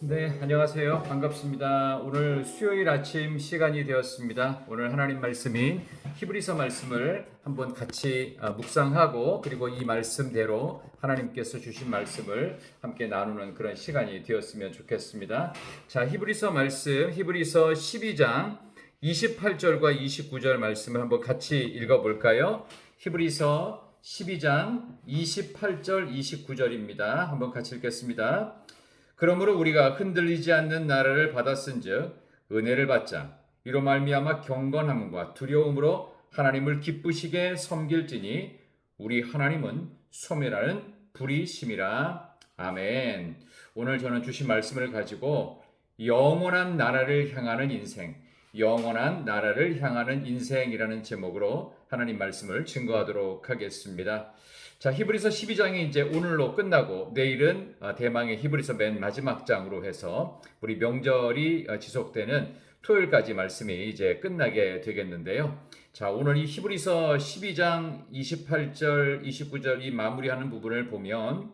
네, 안녕하세요. 반갑습니다. 오늘 수요일 아침 시간이 되었습니다. 오늘 하나님 말씀인 히브리서 말씀을 한번 같이 묵상하고 그리고 이 말씀대로 하나님께서 주신 말씀을 함께 나누는 그런 시간이 되었으면 좋겠습니다. 자, 히브리서 말씀, 히브리서 12장 28절과 29절 말씀을 한번 같이 읽어볼까요? 히브리서 12장 28절, 29절입니다. 한번 같이 읽겠습니다. 그러므로 우리가 흔들리지 않는 나라를 받았은즉 은혜를 받자. 이로 말미암아 경건함과 두려움으로 하나님을 기쁘시게 섬길지니 우리 하나님은 소멸하는 불이심이라. 아멘. 오늘 저는 주신 말씀을 가지고 영원한 나라를 향하는 인생, 영원한 나라를 향하는 인생이라는 제목으로 하나님 말씀을 증거하도록 하겠습니다. 자, 히브리서 12장이 이제 오늘로 끝나고 내일은 대망의 히브리서 맨 마지막 장으로 해서 우리 명절이 지속되는 토요일까지 말씀이 이제 끝나게 되겠는데요. 자, 오늘 이 히브리서 12장 28절, 29절 이 마무리하는 부분을 보면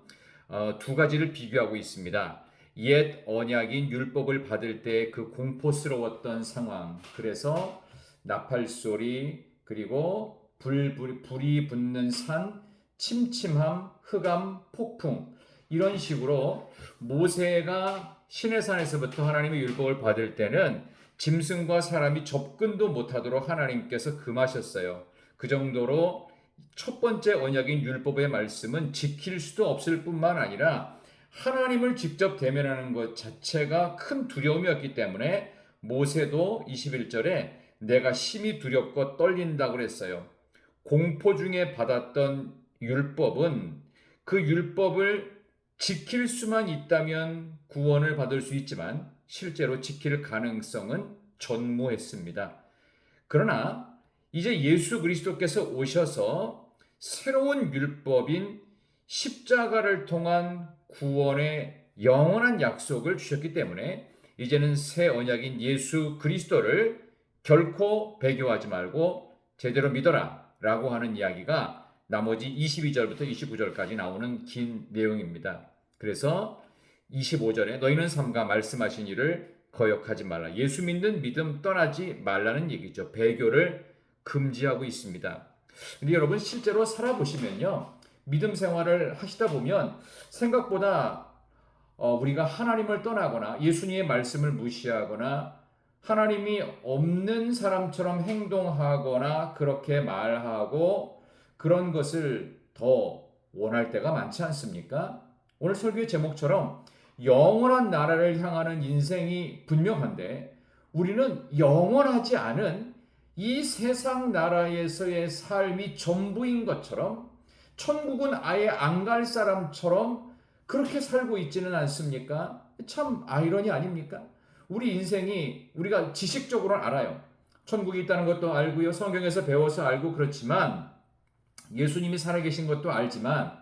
두 가지를 비교하고 있습니다. 옛 언약인 율법을 받을 때 그 공포스러웠던 상황, 그래서 나팔 소리, 그리고 불이 붙는 산, 침침함, 흑암, 폭풍, 이런 식으로 모세가 시내산에서부터 하나님의 율법을 받을 때는 짐승과 사람이 접근도 못하도록 하나님께서 금하셨어요. 그 정도로 첫 번째 언약인 율법의 말씀은 지킬 수도 없을 뿐만 아니라 하나님을 직접 대면하는 것 자체가 큰 두려움이었기 때문에 모세도 21절에 내가 심히 두렵고 떨린다고 그랬어요. 공포 중에 받았던 율법은 그 율법을 지킬 수만 있다면 구원을 받을 수 있지만 실제로 지킬 가능성은 전무했습니다. 그러나 이제 예수 그리스도께서 오셔서 새로운 율법인 십자가를 통한 구원의 영원한 약속을 주셨기 때문에 이제는 새 언약인 예수 그리스도를 결코 배교하지 말고 제대로 믿어라 라고 하는 이야기가 나머지 22절부터 29절까지 나오는 긴 내용입니다. 그래서 25절에 너희는 삼가 말씀하신 일을 거역하지 말라. 예수 믿는 믿음 떠나지 말라는 얘기죠. 배교를 금지하고 있습니다. 근데 여러분 실제로 살아보시면요. 믿음 생활을 하시다 보면 생각보다 우리가 하나님을 떠나거나 예수님의 말씀을 무시하거나 하나님이 없는 사람처럼 행동하거나 그렇게 말하고 그런 것을 더 원할 때가 많지 않습니까? 오늘 설교의 제목처럼 영원한 나라를 향하는 인생이 분명한데 우리는 영원하지 않은 이 세상 나라에서의 삶이 전부인 것처럼 천국은 아예 안 갈 사람처럼 그렇게 살고 있지는 않습니까? 참 아이러니 아닙니까? 우리 인생이 우리가 지식적으로는 알아요. 천국이 있다는 것도 알고요. 성경에서 배워서 알고 그렇지만 예수님이 살아계신 것도 알지만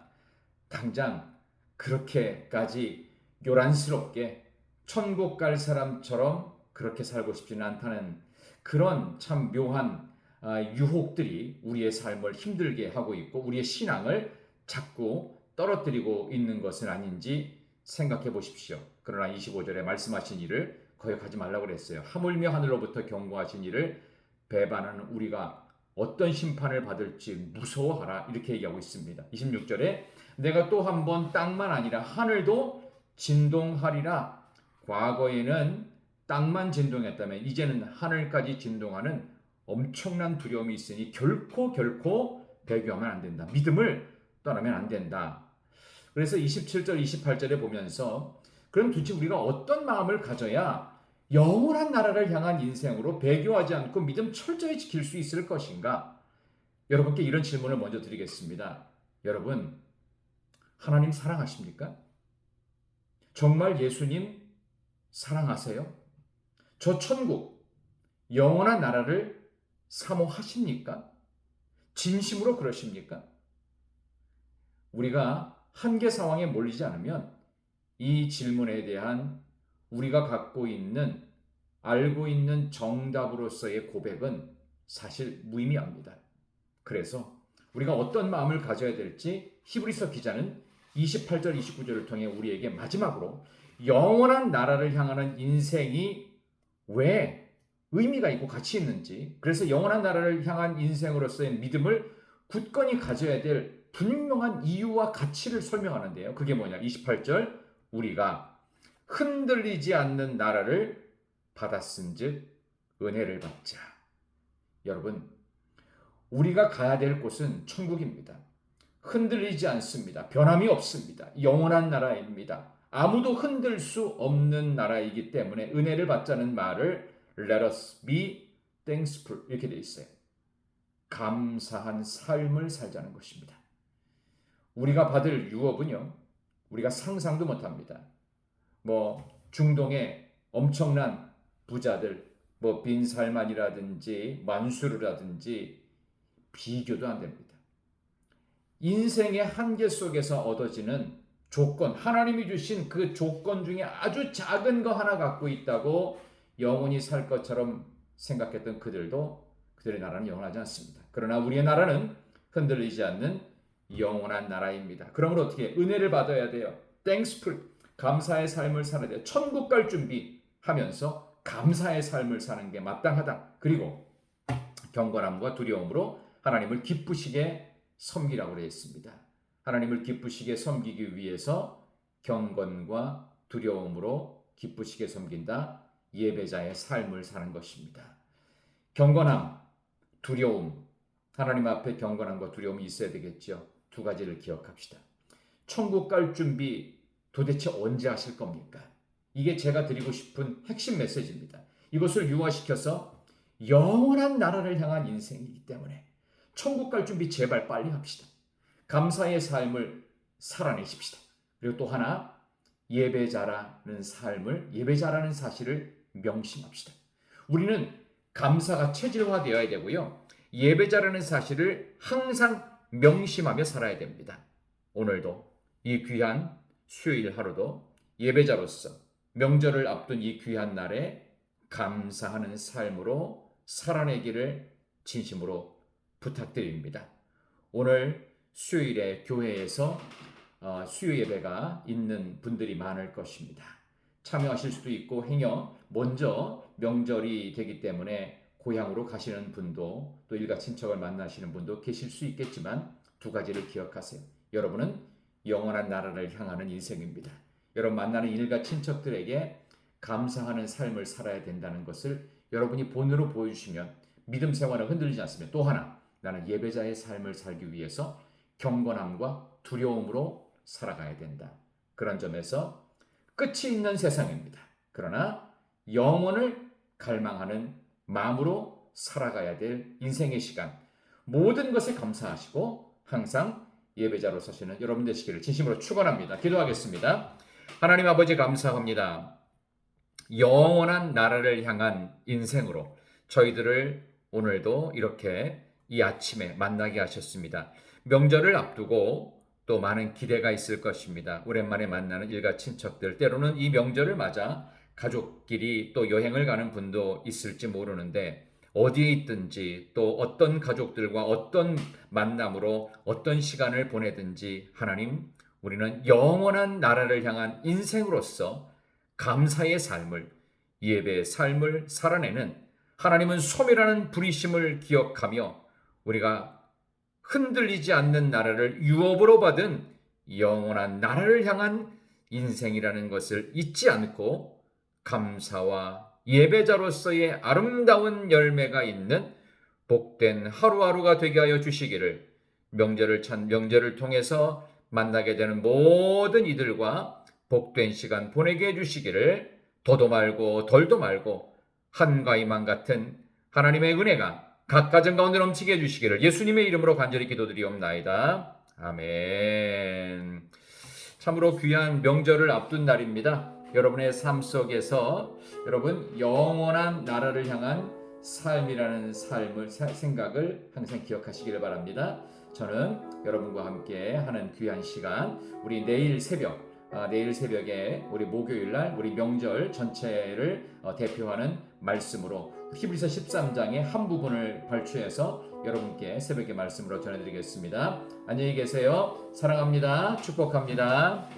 당장 그렇게까지 요란스럽게 천국 갈 사람처럼 그렇게 살고 싶지는 않다는 그런 참 묘한 유혹들이 우리의 삶을 힘들게 하고 있고 우리의 신앙을 자꾸 떨어뜨리고 있는 것은 아닌지 생각해 보십시오. 그러나 25절에 말씀하신 일을 거역하지 말라고 그랬어요. 하물며 하늘로부터 경고하신 일을 배반하는 우리가 어떤 심판을 받을지 무서워하라 이렇게 얘기하고 있습니다. 26절에 내가 또 한 번 땅만 아니라 하늘도 진동하리라. 과거에는 땅만 진동했다면 이제는 하늘까지 진동하는 엄청난 두려움이 있으니 결코 배교하면 안 된다. 믿음을 떠나면 안 된다. 그래서 27절 28절에 보면서 그럼 도대체 우리가 어떤 마음을 가져야 영원한 나라를 향한 인생으로 배교하지 않고 믿음 철저히 지킬 수 있을 것인가? 여러분께 이런 질문을 먼저 드리겠습니다. 여러분, 하나님 사랑하십니까? 정말 예수님 사랑하세요? 저 천국, 영원한 나라를 사모하십니까? 진심으로 그러십니까? 우리가 한계 상황에 몰리지 않으면 이 질문에 대한 우리가 갖고 있는 알고 있는 정답으로서의 고백은 사실 무의미합니다. 그래서 우리가 어떤 마음을 가져야 될지 히브리서 기자는 28절 29절을 통해 우리에게 마지막으로 영원한 나라를 향하는 인생이 왜 의미가 있고 가치 있는지, 그래서 영원한 나라를 향한 인생으로서의 믿음을 굳건히 가져야 될 분명한 이유와 가치를 설명하는데요. 그게 뭐냐? 28절, 우리가 흔들리지 않는 나라를 받았은즉 은혜를 받자. 여러분, 우리가 가야 될 곳은 천국입니다. 흔들리지 않습니다. 변함이 없습니다. 영원한 나라입니다. 아무도 흔들 수 없는 나라이기 때문에 은혜를 받자는 말을 Let us be thankful 이렇게 돼 있어요. 감사한 삶을 살자는 것입니다. 우리가 받을 유업은요, 우리가 상상도 못합니다. 중동의 엄청난 부자들, 빈 살만이라든지 만수르라든지 비교도 안 됩니다. 인생의 한계 속에서 얻어지는 조건, 하나님이 주신 그 조건 중에 아주 작은 거 하나 갖고 있다고 영원히 살 것처럼 생각했던 그들의 나라는 영원하지 않습니다. 그러나 우리의 나라는 흔들리지 않는 영원한 나라입니다. 그러므로 어떻게 은혜를 받아야 돼요? thankful, 감사의 삶을 살아야 돼요. 천국 갈 준비하면서 감사의 삶을 사는 게 마땅하다. 그리고 경건함과 두려움으로 하나님을 기쁘시게 섬기라고 되어 있습니다. 하나님을 기쁘시게 섬기기 위해서 경건과 두려움으로 기쁘시게 섬긴다. 예배자의 삶을 사는 것입니다. 경건함, 두려움, 하나님 앞에 경건함과 두려움이 있어야 되겠죠. 두 가지를 기억합시다. 천국 갈 준비 도대체 언제 하실 겁니까? 이게 제가 드리고 싶은 핵심 메시지입니다. 이것을 유화시켜서 영원한 나라를 향한 인생이기 때문에 천국 갈 준비 제발 빨리 합시다. 감사의 삶을 살아내십시다. 그리고 또 하나, 예배자라는 사실을 명심합시다. 우리는 감사가 체질화되어야 되고요. 예배자라는 사실을 항상 명심하며 살아야 됩니다. 오늘도 이 귀한 수요일 하루도 예배자로서 명절을 앞둔 이 귀한 날에 감사하는 삶으로 살아내기를 진심으로 부탁드립니다. 오늘 수요일에 교회에서 수요 예배가 있는 분들이 많을 것입니다. 참여하실 수도 있고 행여 먼저 명절이 되기 때문에 고향으로 가시는 분도 또 일가 친척을 만나시는 분도 계실 수 있겠지만 두 가지를 기억하세요. 여러분은 영원한 나라를 향하는 인생입니다. 여러분 만나는 일가 친척들에게 감사하는 삶을 살아야 된다는 것을 여러분이 본으로 보여주시면 믿음 생활은 흔들리지 않습니다. 또 하나, 나는 예배자의 삶을 살기 위해서 경건함과 두려움으로 살아가야 된다. 그런 점에서 끝이 있는 세상입니다. 그러나 영원을 갈망하는 마음으로 살아가야 될 인생의 시간, 모든 것에 감사하시고 항상 예배자로 서시는 여러분 되시기를 진심으로 축원합니다. 기도하겠습니다. 하나님 아버지 감사합니다. 영원한 나라를 향한 인생으로 저희들을 오늘도 이렇게 이 아침에 만나게 하셨습니다. 명절을 앞두고 또 많은 기대가 있을 것입니다. 오랜만에 만나는 일가 친척들, 때로는 이 명절을 맞아 가족끼리 또 여행을 가는 분도 있을지 모르는데 어디에 있든지 또 어떤 가족들과 어떤 만남으로 어떤 시간을 보내든지 하나님, 우리는 영원한 나라를 향한 인생으로서 감사의 삶을, 예배의 삶을 살아내는 하나님은 소멸하는 부리심을 기억하며 우리가 흔들리지 않는 나라를 유업으로 받은 영원한 나라를 향한 인생이라는 것을 잊지 않고 감사와 예배자로서의 아름다운 열매가 있는 복된 하루하루가 되게 하여 주시기를, 명절을 통해서 만나게 되는 모든 이들과 복된 시간 보내게 해주시기를, 더도 말고 덜도 말고 한가위만 같은 하나님의 은혜가 각 가정 가운데 넘치게 해주시기를 예수님의 이름으로 간절히 기도드리옵나이다. 아멘. 참으로 귀한 명절을 앞둔 날입니다. 여러분의 삶 속에서 여러분 영원한 나라를 향한 삶이라는 생각을 항상 기억하시기를 바랍니다. 저는 여러분과 함께 하는 귀한 시간, 우리 내일 새벽에 우리 목요일날 우리 명절 전체를 대표하는 말씀으로 히브리서 13장의 한 부분을 발췌해서 여러분께 새벽의 말씀으로 전해드리겠습니다. 안녕히 계세요. 사랑합니다. 축복합니다.